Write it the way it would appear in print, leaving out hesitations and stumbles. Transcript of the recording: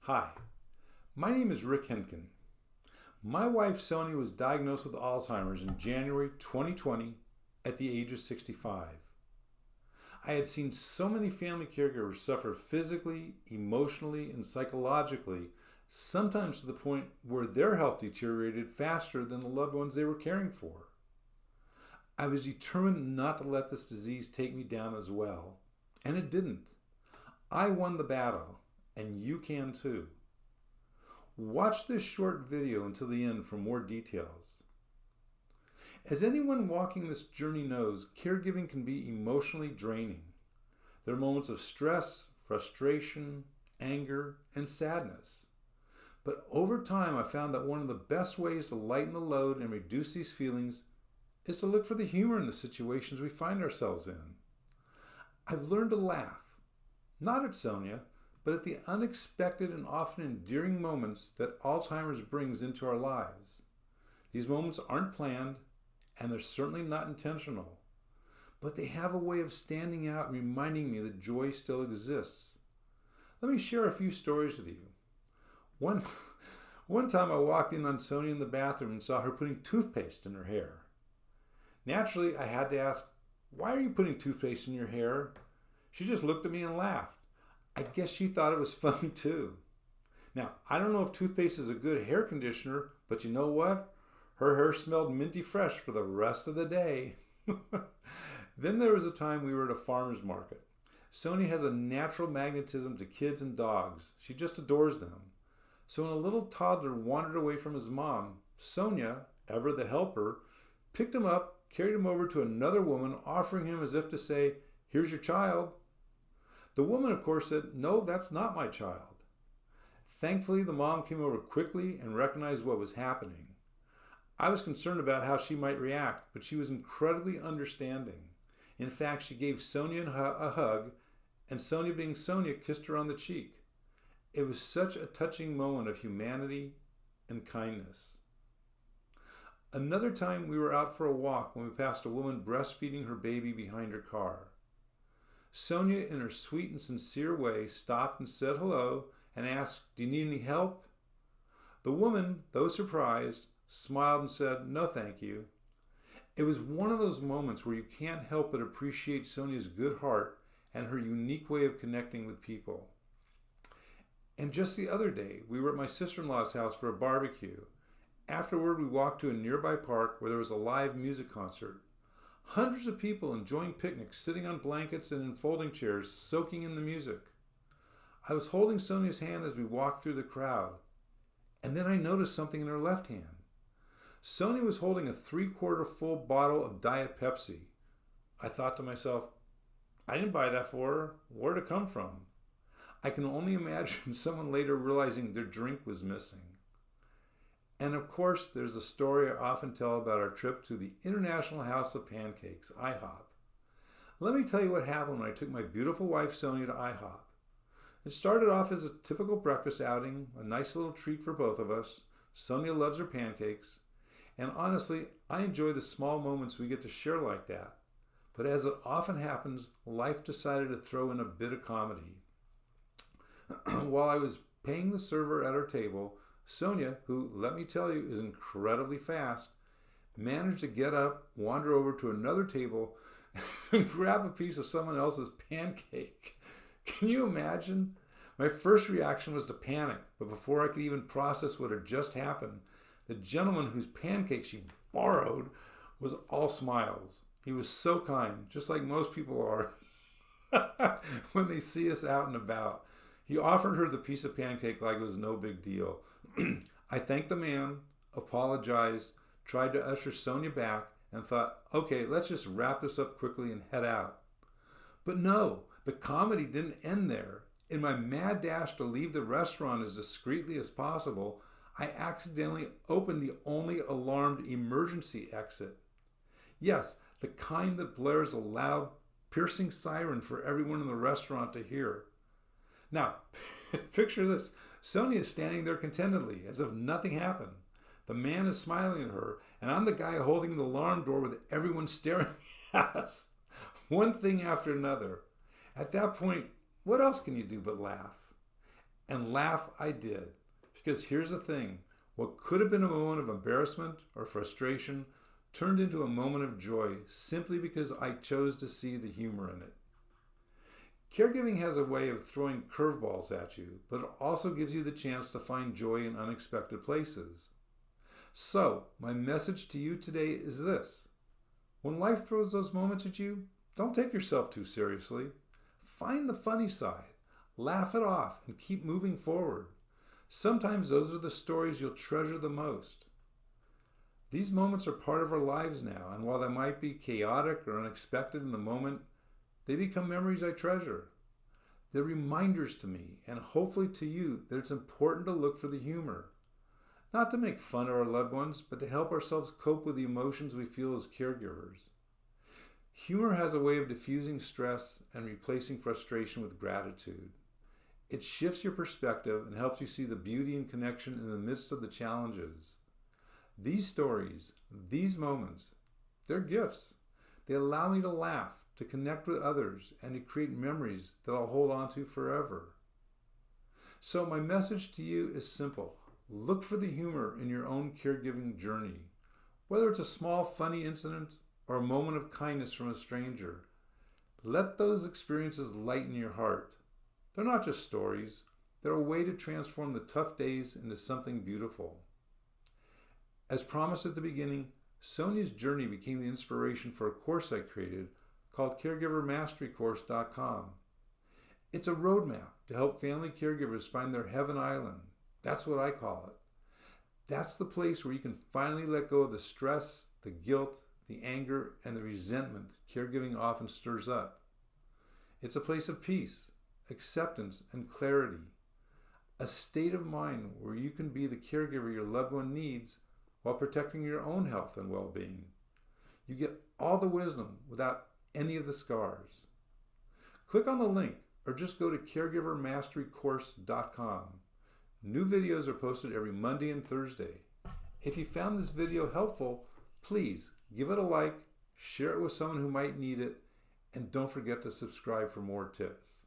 Hi, my name is 𝗥𝗻𝗀𝗃. My wife Sonia was diagnosed with Alzheimer's in January 2020 at the age of 65. I had seen so many family caregivers suffer physically, emotionally, and psychologically, sometimes to the point where their health deteriorated faster than the loved ones they were caring for. I was determined not to let this disease take me down as well, and it didn't. I won the battle, and you can too. Watch this short video until the end for more details. As anyone walking this journey knows, caregiving can be emotionally draining. There are moments of stress, frustration, anger, and sadness. But over time, I found that one of the best ways to lighten the load and reduce these feelings is to look for the humor in the situations we find ourselves in. I've learned to laugh, not at Sonia, but at the unexpected and often endearing moments that Alzheimer's brings into our lives. These moments aren't planned, and they're certainly not intentional, but they have a way of standing out and reminding me that joy still exists. Let me share a few stories with you. One time I walked in on Sonia in the bathroom and saw her putting toothpaste in her hair. Naturally, I had to ask, "Why are you putting toothpaste in your hair?" She just looked at me and laughed. I guess she thought it was funny too. Now, I don't know if toothpaste is a good hair conditioner, but you know what? Her hair smelled minty fresh for the rest of the day. Then there was a time we were at a farmer's market. Sonia has a natural magnetism to kids and dogs. She just adores them. So when a little toddler wandered away from his mom, Sonia, ever the helper, picked him up, carried him over to another woman, offering him as if to say, "Here's your child." The woman, of course, said, "No, that's not my child." Thankfully, the mom came over quickly and recognized what was happening. I was concerned about how she might react, but she was incredibly understanding. In fact, she gave Sonia a hug, and Sonia, being Sonia, kissed her on the cheek. It was such a touching moment of humanity and kindness. Another time we were out for a walk when we passed a woman breastfeeding her baby behind her car. Sonia, in her sweet and sincere way, stopped and said hello and asked, "Do you need any help?" The woman, though surprised, smiled and said, "No, thank you." It was one of those moments where you can't help but appreciate Sonia's good heart and her unique way of connecting with people. And just the other day, we were at my sister-in-law's house for a barbecue. Afterward, we walked to a nearby park where there was a live music concert. Hundreds of people enjoying picnics, sitting on blankets and in folding chairs, soaking in the music. I was holding Sonia's hand as we walked through the crowd, and then I noticed something in her left hand. Sonia was holding a 3/4 full bottle of Diet Pepsi. I thought to myself, I didn't buy that for her. Where'd it come from? I can only imagine someone later realizing their drink was missing. And of course, there's a story I often tell about our trip to the International House of Pancakes, IHOP. Let me tell you what happened when I took my beautiful wife Sonia to IHOP. It started off as a typical breakfast outing, a nice little treat for both of us. Sonia loves her pancakes. And honestly, I enjoy the small moments we get to share like that. But as it often happens, life decided to throw in a bit of comedy. While I was paying the server at our table, Sonia, who, let me tell you, is incredibly fast, managed to get up, wander over to another table, and grab a piece of someone else's pancake. Can you imagine? My first reaction was to panic, but before I could even process what had just happened, the gentleman whose pancake she borrowed was all smiles. He was so kind, just like most people are when they see us out and about. He offered her the piece of pancake like it was no big deal. I thanked the man, apologized, tried to usher Sonia back, and thought, okay, let's just wrap this up quickly and head out. But no, the comedy didn't end there. In my mad dash to leave the restaurant as discreetly as possible, I accidentally opened the only alarmed emergency exit. Yes, the kind that blares a loud, piercing siren for everyone in the restaurant to hear. Now, picture this. Sonia is standing there contentedly, as if nothing happened. The man is smiling at her, and I'm the guy holding the alarm door with everyone staring at us. One thing after another. At that point, what else can you do but laugh? And laugh I did. Because here's the thing, what could have been a moment of embarrassment or frustration turned into a moment of joy simply because I chose to see the humor in it. Caregiving has a way of throwing curveballs at you, but it also gives you the chance to find joy in unexpected places. So, my message to you today is this. When life throws those moments at you, don't take yourself too seriously. Find the funny side, laugh it off, and keep moving forward. Sometimes those are the stories you'll treasure the most. These moments are part of our lives now, and while they might be chaotic or unexpected in the moment, they become memories I treasure. They're reminders to me, and hopefully to you, that it's important to look for the humor. Not to make fun of our loved ones, but to help ourselves cope with the emotions we feel as caregivers. Humor has a way of diffusing stress and replacing frustration with gratitude. It shifts your perspective and helps you see the beauty and connection in the midst of the challenges. These stories, these moments, they're gifts. They allow me to laugh, to connect with others, and to create memories that I'll hold on to forever. So my message to you is simple. Look for the humor in your own caregiving journey. Whether it's a small funny incident or a moment of kindness from a stranger, let those experiences lighten your heart. They're not just stories. They're a way to transform the tough days into something beautiful. As promised at the beginning, Sonia's journey became the inspiration for a course I created called CaregiverMasteryCourse.com. It's a roadmap to help family caregivers find their heaven island. That's what I call it. That's the place where you can finally let go of the stress, the guilt, the anger, and the resentment caregiving often stirs up. It's a place of peace, acceptance, and clarity. A state of mind where you can be the caregiver your loved one needs while protecting your own health and well-being. You get all the wisdom without any of the scars. Click on the link or just go to CaregiverMasteryCourse.com. New videos are posted every Monday and Thursday. If you found this video helpful, please give it a like, share it with someone who might need it, and don't forget to subscribe for more tips.